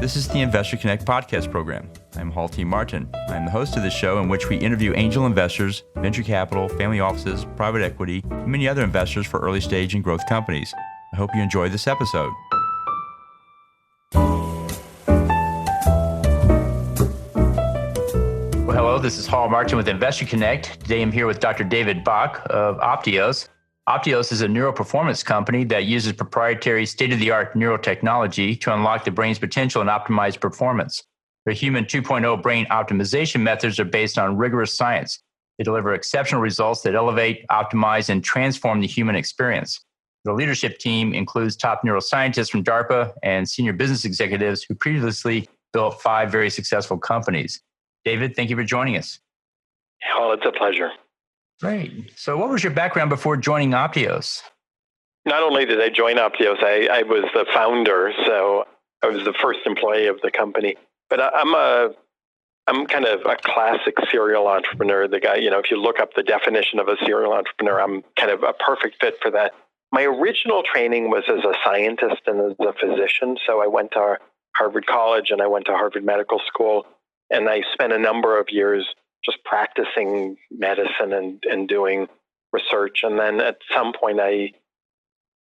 This is the Investor Connect podcast program. I'm Hall T. Martin. I'm the host of this show in which we interview angel investors, venture capital, family offices, private equity, and many other investors for early stage and growth companies. I hope you enjoy this episode. Well, hello, this is Hall Martin with Investor Connect. Today I'm here with Dr. David Bach of Optios. Optios is a neuroperformance company that uses proprietary state-of-the-art neurotechnology to unlock the brain's potential and optimize performance. Their human 2.0 brain optimization methods are based on rigorous science. They deliver exceptional results that elevate, optimize, and transform the human experience. The leadership team includes top neuroscientists from DARPA and senior business executives who previously built 5 very successful companies. David, thank you for joining us. Oh, it's a pleasure. Great. So what was your background before joining Optios? Not only did I join Optios, I was the founder, so I was the first employee of the company. But I'm kind of a classic serial entrepreneur. The guy, if you look up the definition of a serial entrepreneur, I'm kind of a perfect fit for that. My original training was as a scientist and as a physician. So I went to Harvard College and I went to Harvard Medical School, and I spent a number of years just practicing medicine and doing research. And then at some point, I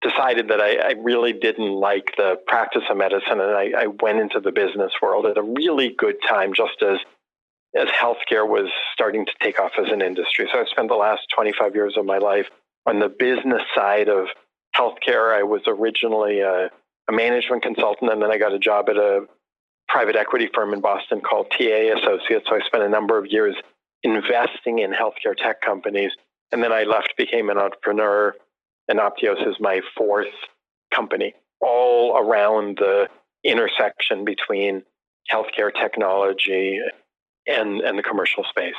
decided that I really didn't like the practice of medicine, and I went into the business world at a really good time, just as healthcare was starting to take off as an industry. So I spent the last 25 years of my life on the business side of healthcare. I was originally a management consultant, and then I got a job at a private equity firm in Boston called TA Associates. So I spent a number of years investing in healthcare tech companies. And then I left, became an entrepreneur, and Optios is my 4th company, all around the intersection between healthcare technology and the commercial space.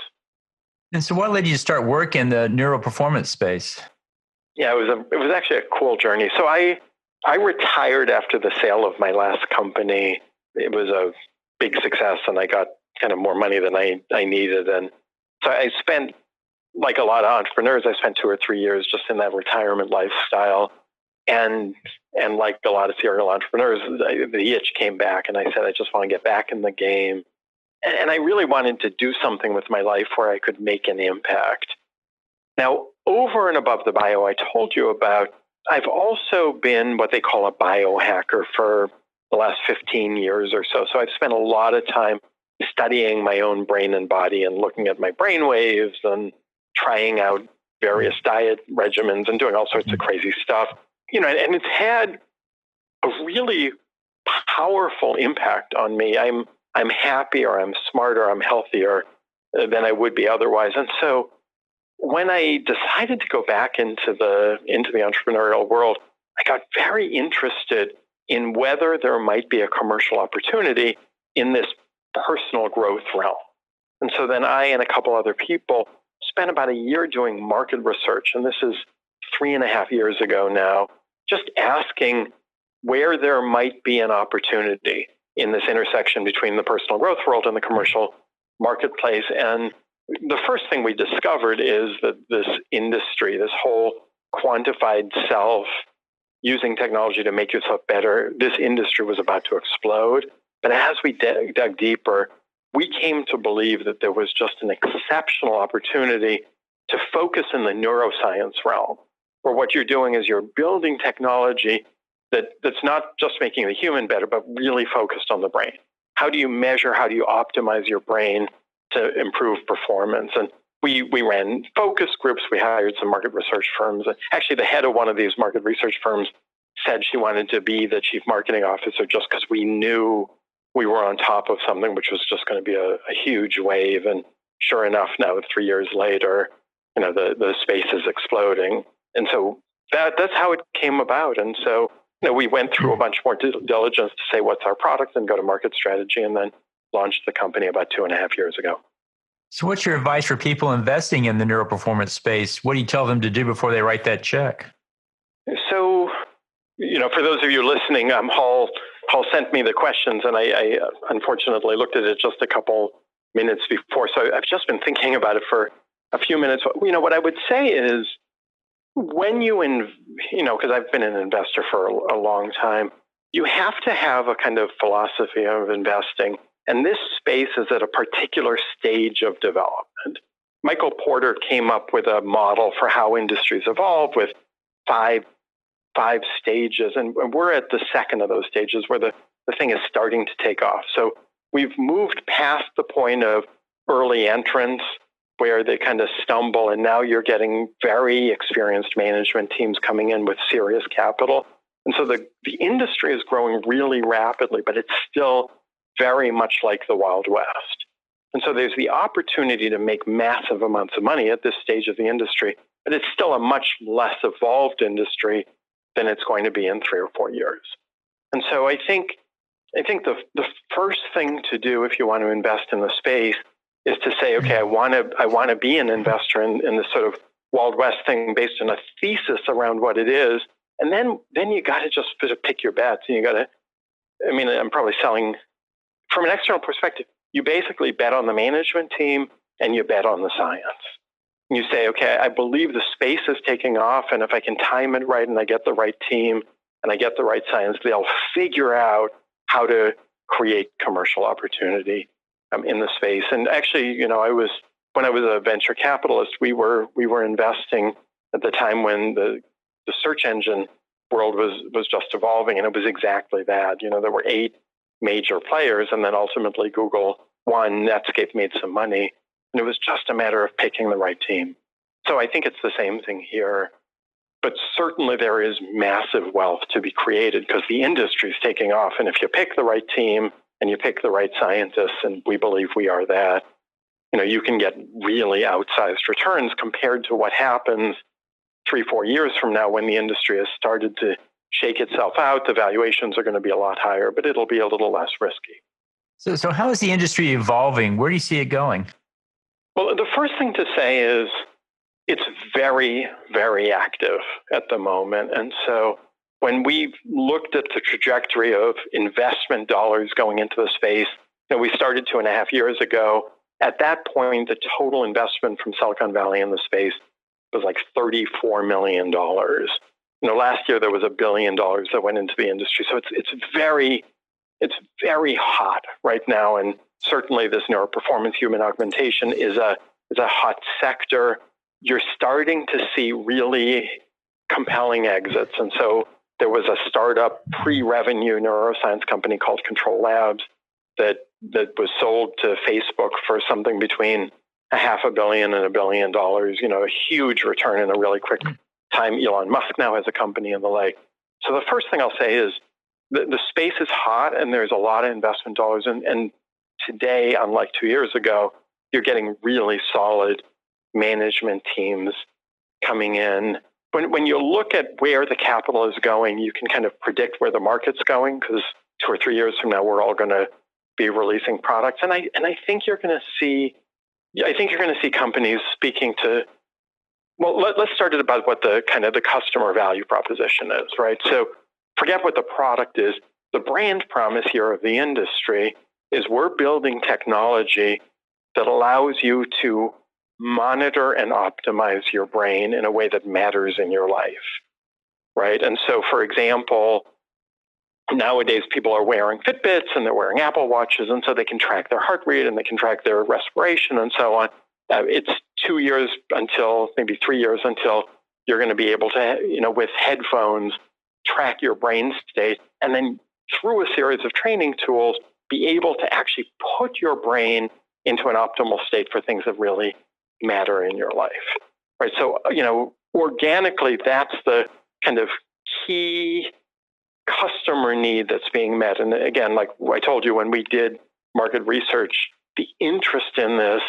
And so what led you to start work in the neuroperformance space? Yeah, it was actually a cool journey. So I retired after the sale of my last company. It was a big success, and I got kind of more money than I needed. And so I spent, like a lot of entrepreneurs, I spent 2 or 3 years just in that retirement lifestyle. And like a lot of serial entrepreneurs, the itch came back, and I said, I just want to get back in the game. And I really wanted to do something with my life where I could make an impact. Now, over and above the bio I told you about, I've also been what they call a biohacker for the last 15 years or so. So I've spent a lot of time studying my own brain and body and looking at my brain waves and trying out various diet regimens and doing all sorts of crazy stuff. And it's had a really powerful impact on me. I'm happier, I'm smarter, I'm healthier than I would be otherwise. And so when I decided to go back into the entrepreneurial world, I got very interested in whether there might be a commercial opportunity in this personal growth realm. And so then I and a couple other people spent about a year doing market research, and this is 3.5 years ago now, just asking where there might be an opportunity in this intersection between the personal growth world and the commercial marketplace. And the first thing we discovered is that this industry, this whole quantified self, using technology to make yourself better, this industry was about to explode. But as we dug deeper, we came to believe that there was just an exceptional opportunity to focus in the neuroscience realm, where what you're doing is you're building technology that's not just making the human better, but really focused on the brain. How do you measure, how do you optimize your brain to improve performance? And we ran focus groups. We hired some market research firms. Actually, the head of one of these market research firms said she wanted to be the chief marketing officer just because we knew we were on top of something which was just going to be a huge wave. And sure enough, now 3 years later, the space is exploding. And so that's how it came about. And so we went through a bunch more diligence to say what's our product and go to market strategy, and then launched the company about 2.5 years ago. So what's your advice for people investing in the neuroperformance space? What do you tell them to do before they write that check? So, for those of you listening, Hall sent me the questions, and I unfortunately looked at it just a couple minutes before. So I've just been thinking about it for a few minutes. What I would say is, when you, because I've been an investor for a long time, you have to have a kind of philosophy of investing. And this space is at a particular stage of development. Michael Porter came up with a model for how industries evolve with five stages. And we're at the second of those stages where the thing is starting to take off. So we've moved past the point of early entrants where they kind of stumble. And now you're getting very experienced management teams coming in with serious capital. And so the industry is growing really rapidly, but it's still very much like the Wild West. And so there's the opportunity to make massive amounts of money at this stage of the industry, but it's still a much less evolved industry than it's going to be in 3 or 4 years. And so I think the first thing to do if you want to invest in the space is to say, okay, I want to be an investor in this sort of Wild West thing based on a thesis around what it is. And then you got to just sort of pick your bets. And you got to, I'm probably selling from an external perspective. You basically bet on the management team and you bet on the science. And you say, okay, I believe the space is taking off. And if I can time it right and I get the right team and I get the right science, they'll figure out how to create commercial opportunity in the space. And actually, when I was a venture capitalist, we were investing at the time when the search engine world was just evolving, and it was exactly that. There were 8 major players, and then ultimately Google won. Netscape made some money, and it was just a matter of picking the right team. So I think it's the same thing here. But certainly there is massive wealth to be created because the industry is taking off. And if you pick the right team and you pick the right scientists, and we believe we are that, you can get really outsized returns compared to what happens 3-4 years from now when the industry has started to shake itself out. The valuations are going to be a lot higher, but it'll be a little less risky. So how is the industry evolving? Where do you see it going? Well, the first thing to say is it's very, very active at the moment. And so when we looked at the trajectory of investment dollars going into the space, we started 2.5 years ago. At that point, the total investment from Silicon Valley in the space was like $34 million. Last year there was $1 billion that went into the industry. So it's very hot right now. And certainly this neuroperformance human augmentation is a hot sector. You're starting to see really compelling exits. And so there was a startup pre-revenue neuroscience company called Control Labs that was sold to Facebook for something between $500 million and $1 billion, a huge return in a really quick time. Elon Musk now has a company and the like. So the first thing I'll say is the space is hot and there's a lot of investment dollars. And today, unlike 2 years ago, you're getting really solid management teams coming in. When you look at where the capital is going, you can kind of predict where the market's going because 2 or 3 years from now, we're all going to be releasing products. And I think you're going to see companies speaking to, well, let's start it about what the kind of the customer value proposition is, right? So forget what the product is. The brand promise here of the industry is we're building technology that allows you to monitor and optimize your brain in a way that matters in your life, right? And so, for example, nowadays people are wearing Fitbits and they're wearing Apple Watches, and so they can track their heart rate and they can track their respiration and so on. It's 2 years until maybe 3 years until you're going to be able to, with headphones, track your brain state, and then through a series of training tools, be able to actually put your brain into an optimal state for things that really matter in your life, right? So, organically, that's the kind of key customer need that's being met. And again, like I told you, when we did market research, the interest in this,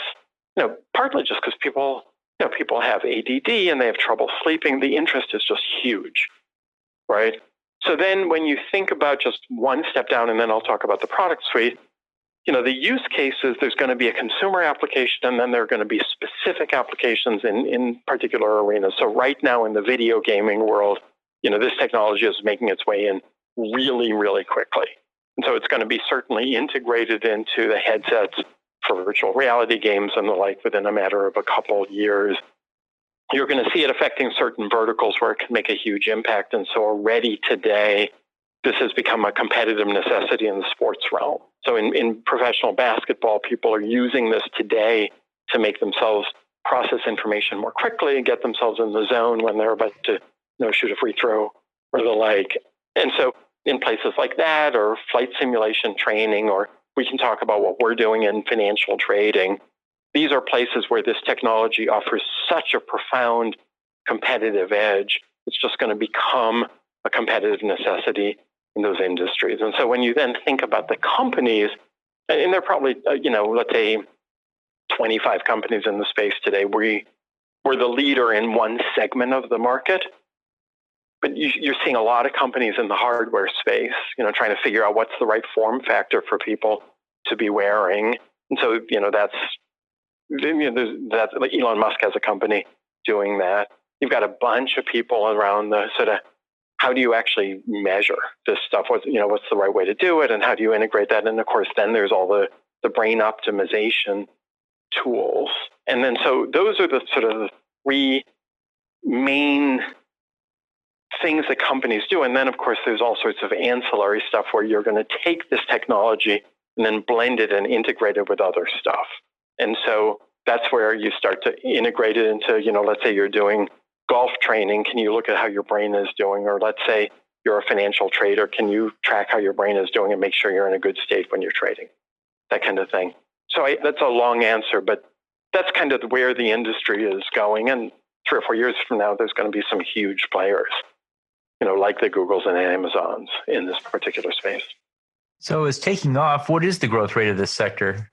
partly just because people have ADD and they have trouble sleeping, the interest is just huge, right? So then when you think about just one step down, and then I'll talk about the product suite, the use cases, there's going to be a consumer application, and then there are going to be specific applications in particular arenas. So right now in the video gaming world, this technology is making its way in really, really quickly. And so it's going to be certainly integrated into the headsets for virtual reality games and the like within a matter of a couple of years. You're going to see it affecting certain verticals where it can make a huge impact. And so already today, this has become a competitive necessity in the sports realm. So in professional basketball, people are using this today to make themselves process information more quickly and get themselves in the zone when they're about to shoot a free throw or the like. And so in places like that, or flight simulation training, or we can talk about what we're doing in financial trading, these are places where this technology offers such a profound competitive edge. It's just going to become a competitive necessity in those industries. And so when you then think about the companies, and there are probably, let's say 25 companies in the space today, we're the leader in one segment of the market. But you're seeing a lot of companies in the hardware space, trying to figure out what's the right form factor for people to be wearing. And so, that's Elon Musk has a company doing that. You've got a bunch of people around the sort of, how do you actually measure this stuff? What's the right way to do it, and how do you integrate that? And of course, then there's all the brain optimization tools. And then so those are the sort of the three main things that companies do. And then, of course, there's all sorts of ancillary stuff where you're going to take this technology and then blend it and integrate it with other stuff. And so that's where you start to integrate it into, let's say you're doing golf training. Can you look at how your brain is doing? Or let's say you're a financial trader. Can you track how your brain is doing and make sure you're in a good state when you're trading? That kind of thing. So that's a long answer, but that's kind of where the industry is going. And 3 or 4 years from now, there's going to be some huge players, like the Googles and Amazons in this particular space. So it's taking off. What is the growth rate of this sector?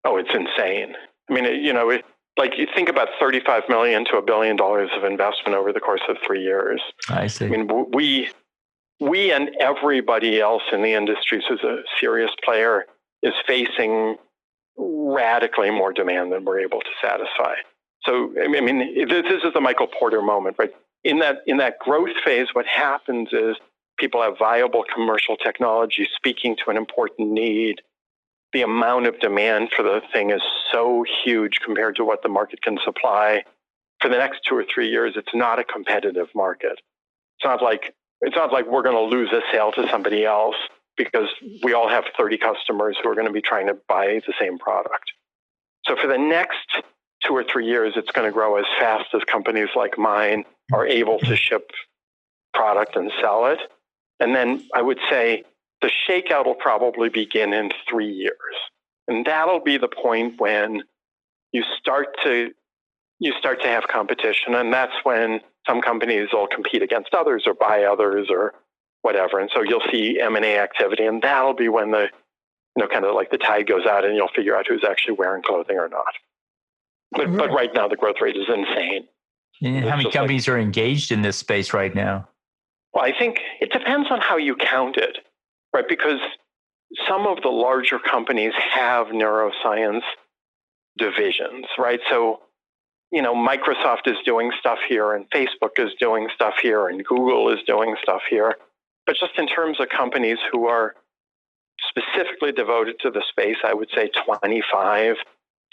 Oh, it's insane. I mean, you think about $35 million to $1 billion of investment over the course of 3 years. I see. I mean, we and everybody else in the industry who's a serious player is facing radically more demand than we're able to satisfy. So, I mean, this is the Michael Porter moment, right? In that growth phase, what happens is people have viable commercial technology speaking to an important need. The amount of demand for the thing is so huge compared to what the market can supply. For the next 2 or 3 years, it's not a competitive market. It's not like we're going to lose a sale to somebody else because we all have 30 customers who are going to be trying to buy the same product. So for the next 2 or 3 years, it's going to grow as fast as companies like mine are able to ship product and sell it. And then I would say the shakeout will probably begin in 3 years. And that'll be the point when you start to have competition. And that's when some companies will compete against others or buy others or whatever. And so you'll see M&A activity. And that'll be when the, kind of like the tide goes out and you'll figure out who's actually wearing clothing or not. But right now the growth rate is insane. And how many companies are engaged in this space right now? Well, I think it depends on how you count it, right? Because some of the larger companies have neuroscience divisions, right? So, Microsoft is doing stuff here and Facebook is doing stuff here and Google is doing stuff here. But just in terms of companies who are specifically devoted to the space, I would say 25,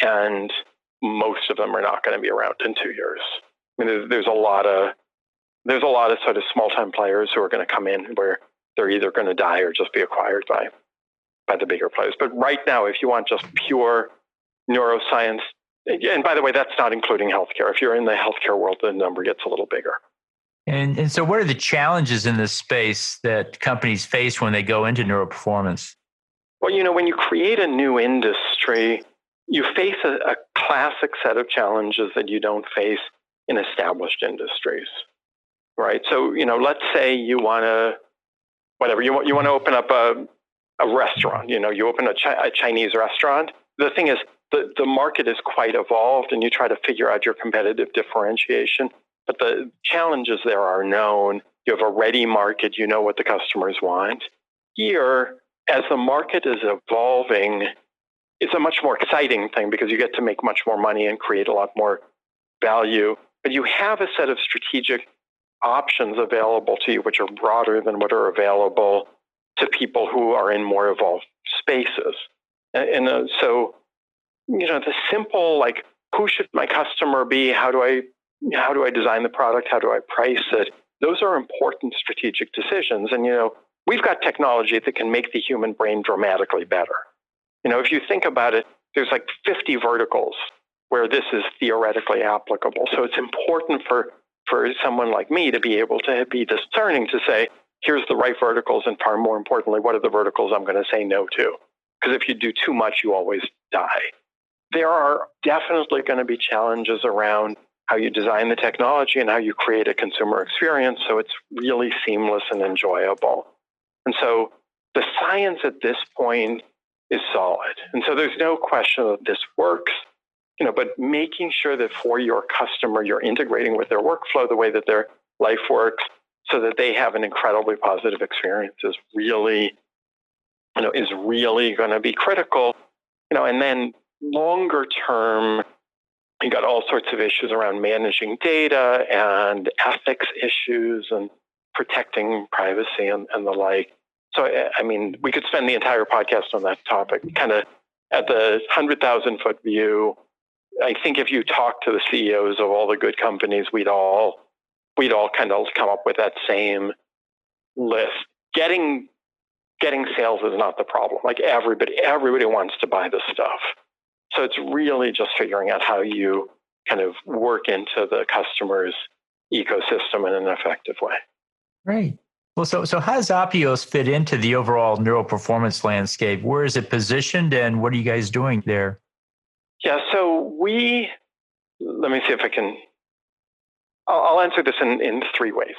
and most of them are not going to be around in 2 years. I mean, there's a lot of sort of small-time players who are going to come in where they're either going to die or just be acquired by the bigger players. But right now, if you want just pure neuroscience, and by the way, that's not including healthcare. If you're in the healthcare world, the number gets a little bigger. And so what are the challenges in this space that companies face when they go into neuroperformance? Well, when you create a new industry, you face a classic set of challenges that you don't face in established industries, right? So, let's say you want to open up a restaurant. You open a Chinese restaurant. The thing is, the market is quite evolved, and you try to figure out your competitive differentiation. But the challenges there are known. You have a ready market. You know what the customers want. Here, as the market is evolving, it's a much more exciting thing because you get to make much more money and create a lot more value. But you have a set of strategic options available to you, which are broader than what are available to people who are in more evolved spaces. And so, the simple, like, who should my customer be? How do I design the product? How do I price it? Those are important strategic decisions. And, we've got technology that can make the human brain dramatically better. If you think about it, there's like 50 verticals where this is theoretically applicable. So it's important for someone like me to be able to be discerning to say, here's the right verticals, and far more importantly, what are the verticals I'm going to say no to? Because if you do too much, you always die. There are definitely going to be challenges around how you design the technology and how you create a consumer experience so it's really seamless and enjoyable. And so the science at this point is solid. And so there's no question that this works, but making sure that for your customer, you're integrating with their workflow the way that their life works so that they have an incredibly positive experience is really going to be critical. And then longer term, you got all sorts of issues around managing data and ethics issues and protecting privacy and the like. So, we could spend the entire podcast on that topic. Kind of at the 100,000-foot view, I think if you talk to the CEOs of all the good companies, we'd all kind of come up with that same list. Getting sales is not the problem. Like everybody wants to buy this stuff. So it's really just figuring out how you kind of work into the customer's ecosystem in an effective way. Great. Well, so how does Optios fit into the overall neural performance landscape? Where is it positioned, and what are you guys doing there? Yeah, so let me see if I can, I'll answer this in three ways.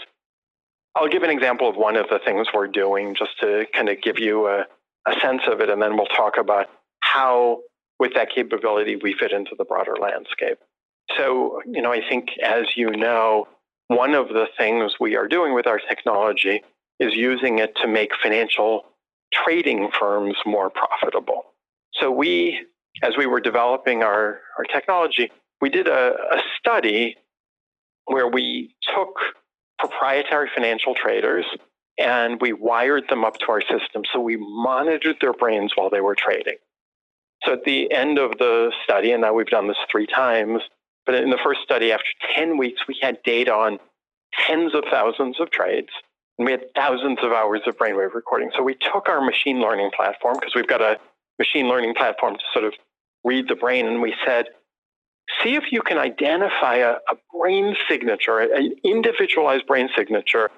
I'll give an example of one of the things we're doing just to kind of give you a sense of it, and then we'll talk about how, with that capability, we fit into the broader landscape. So, I think, as you know, one of the things we are doing with our technology is using it to make financial trading firms more profitable. So as we were developing our technology, we did a study where we took proprietary financial traders and we wired them up to our system. So we monitored their brains while they were trading. So at the end of the study, and now we've done this 3 times, but in the first study, after 10 weeks, we had data on tens of thousands of trades, and we had thousands of hours of brainwave recording. So we took our machine learning platform, because we've got a machine learning platform to sort of read the brain, and we said, see if you can identify a brain signature, an individualized brain signature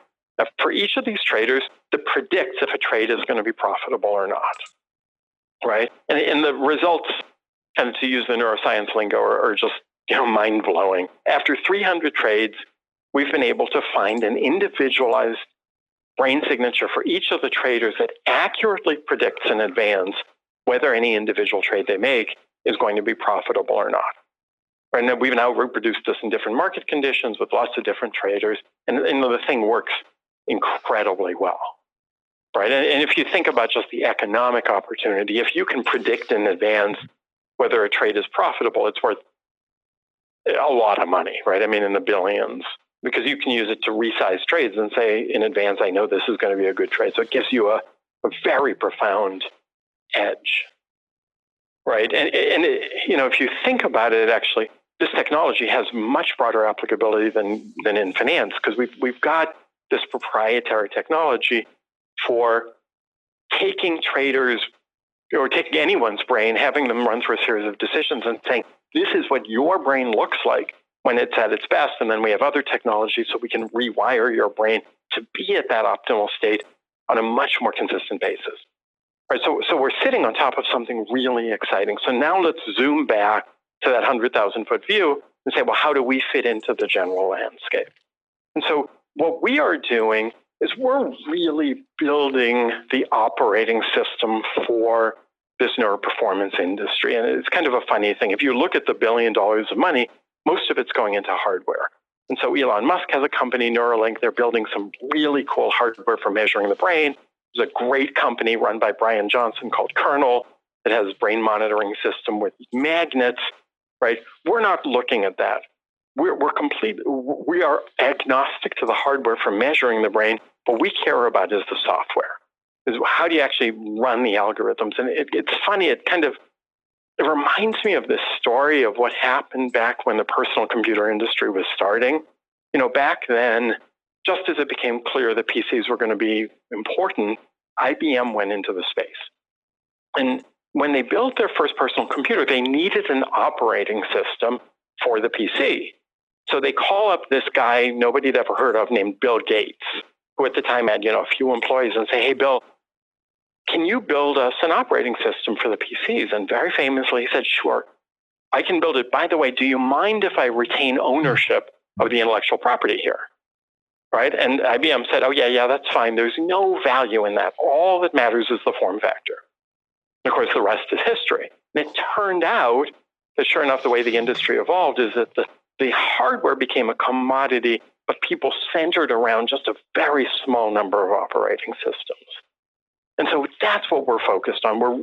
for each of these traders that predicts if a trade is going to be profitable or not, right? And the results, kind of to use the neuroscience lingo, are just mind-blowing. After 300 trades, we've been able to find an individualized brain signature for each of the traders that accurately predicts in advance whether any individual trade they make is going to be profitable or not. And then we've now reproduced this in different market conditions with lots of different traders, and the thing works incredibly well, right? And if you think about just the economic opportunity, if you can predict in advance whether a trade is profitable, it's worth a lot of money, right? In the billions, because you can use it to resize trades and say in advance, I know this is going to be a good trade. So it gives you a very profound edge, right? And if you think about it, actually, this technology has much broader applicability than in finance, because we've got this proprietary technology for taking traders or taking anyone's brain, having them run through a series of decisions and saying, this is what your brain looks like when it's at its best. And then we have other technology so we can rewire your brain to be at that optimal state on a much more consistent basis. Right, so we're sitting on top of something really exciting. So now let's zoom back to that 100,000-foot view and say, well, how do we fit into the general landscape? And so what we are doing is we're really building the operating system for this neuroperformance industry. And it's kind of a funny thing. If you look at the $1 billion of money, most of it's going into hardware. And so Elon Musk has a company, Neuralink. They're building some really cool hardware for measuring the brain. There's a great company run by Brian Johnson called Kernel that has a brain monitoring system with magnets, right? We're not looking at that. We are agnostic to the hardware for measuring the brain. What we care about is the software. Is how do you actually run the algorithms? And it's funny, it reminds me of this story of what happened back when the personal computer industry was starting. Back then, just as it became clear that PCs were going to be important, IBM went into the space. And when they built their first personal computer, they needed an operating system for the PC. So they call up this guy nobody had ever heard of named Bill Gates, who at the time had, a few employees, and say, hey, Bill, can you build us an operating system for the PCs? And very famously, he said, sure, I can build it. By the way, do you mind if I retain ownership of the intellectual property here? Right? And IBM said, oh, yeah, that's fine. There's no value in that. All that matters is the form factor. And of course, the rest is history. And it turned out that sure enough, the way the industry evolved is that the hardware became a commodity, but people centered around just a very small number of operating systems. And so that's what we're focused on. We're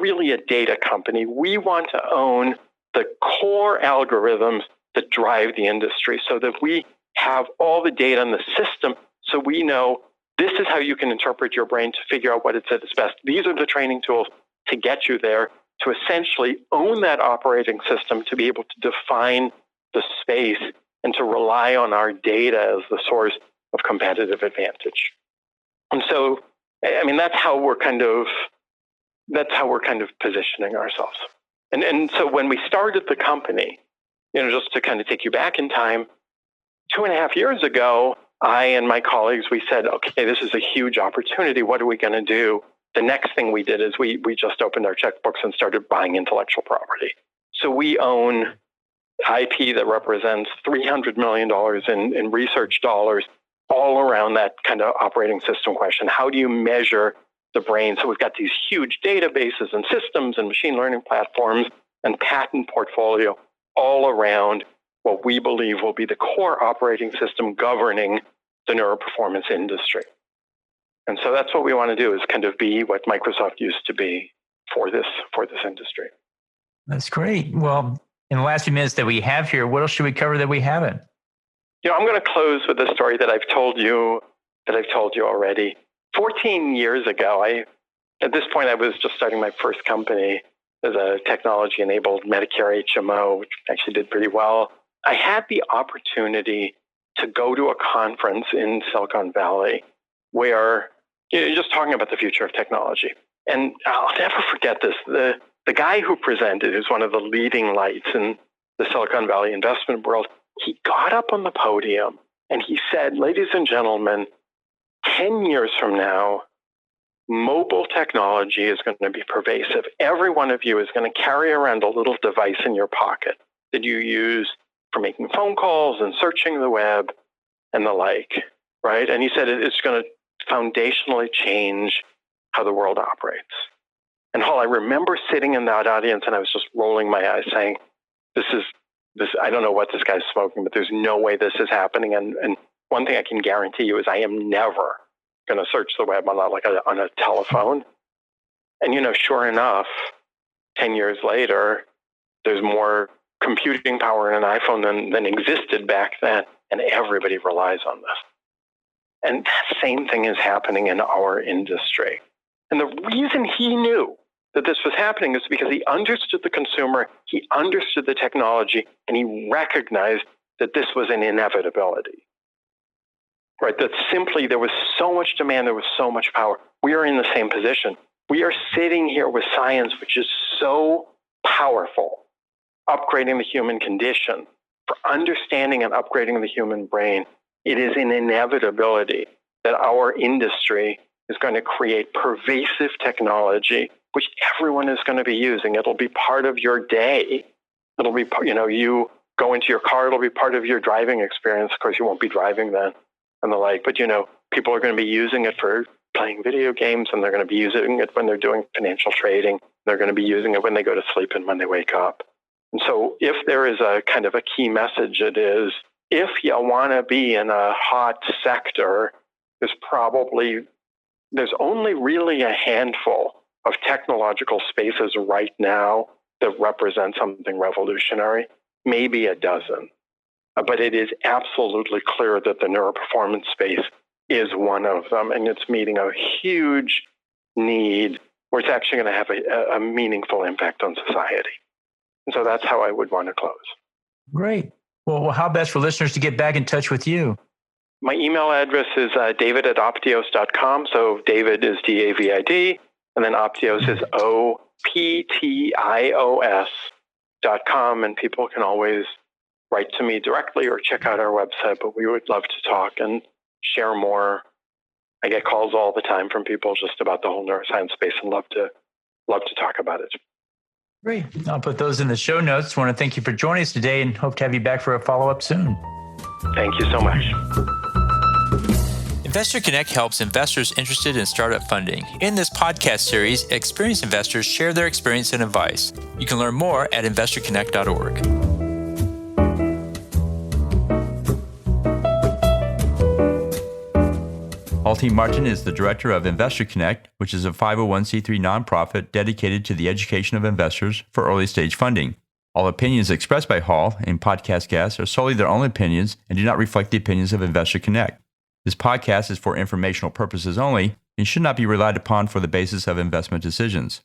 really a data company. We want to own the core algorithms that drive the industry so that we have all the data in the system so we know this is how you can interpret your brain to figure out what it said is best. These are the training tools to get you there, to essentially own that operating system, to be able to define the space and to rely on our data as the source of competitive advantage. And so, that's how we're kind of positioning ourselves. And so when we started the company, just to kind of take you back in time, 2.5 years ago, I and my colleagues, we said, okay, this is a huge opportunity. What are we going to do? The next thing we did is we just opened our checkbooks and started buying intellectual property. So we own IP that represents $300 million in research dollars all around that kind of operating system question. How do you measure the brain? So we've got these huge databases and systems and machine learning platforms and patent portfolio all around what we believe will be the core operating system governing the neuroperformance industry. And so that's what we want to do, is kind of be what Microsoft used to be for this industry. That's great. Well, in the last few minutes that we have here, what else should we cover that we haven't? I'm going to close with a story that I've told you already. 14 years ago, at this point, I was just starting my first company as a technology-enabled Medicare HMO, which actually did pretty well. I had the opportunity to go to a conference in Silicon Valley where you're just talking about the future of technology. And I'll never forget this. The guy who presented is one of the leading lights in the Silicon Valley investment world. He got up on the podium and he said, ladies and gentlemen, 10 years from now, mobile technology is going to be pervasive. Every one of you is going to carry around a little device in your pocket that you use for making phone calls and searching the web and the like, right? And he said it's going to foundationally change how the world operates. And Hall, I remember sitting in that audience and I was just rolling my eyes saying, this, I don't know what this guy's smoking, but there's no way this is happening. And one thing I can guarantee you is I am never going to search the web on a telephone. And, sure enough, 10 years later, there's more computing power in an iPhone than existed back then, and everybody relies on this. And that same thing is happening in our industry. And the reason he knew that this was happening is because he understood the consumer, he understood the technology, and he recognized that this was an inevitability. Right? That simply there was so much demand, there was so much power. We are in the same position. We are sitting here with science, which is so powerful, upgrading the human condition, for understanding and upgrading the human brain. It is an inevitability that our industry is going to create pervasive technology, which everyone is going to be using. It'll be part of your day. It'll be, you go into your car, it'll be part of your driving experience. Of course, you won't be driving then and the like, but, people are going to be using it for playing video games, and they're going to be using it when they're doing financial trading. They're going to be using it when they go to sleep and when they wake up. And so if there is a kind of a key message, it is, if you want to be in a hot sector, there's only really a handful of technological spaces right now that represent something revolutionary, maybe a dozen. But it is absolutely clear that the neuroperformance space is one of them, and it's meeting a huge need where it's actually going to have a meaningful impact on society. And so that's how I would want to close. Great. Well, how best for listeners to get back in touch with you? My email address is david@optios.com. So David is DAVID, and then Optios is OPTIOS.com. And people can always write to me directly or check out our website, but we would love to talk and share more. I get calls all the time from people just about the whole neuroscience space and love to talk about it. Great. I'll put those in the show notes. I want to thank you for joining us today and hope to have you back for a follow-up soon. Thank you so much. Investor Connect helps investors interested in startup funding. In this podcast series, experienced investors share their experience and advice. You can learn more at investorconnect.org. Alti Martin is the director of Investor Connect, which is a 501c3 nonprofit dedicated to the education of investors for early-stage funding. All opinions expressed by Hall in podcast guests are solely their own opinions and do not reflect the opinions of Investor Connect. This podcast is for informational purposes only and should not be relied upon for the basis of investment decisions.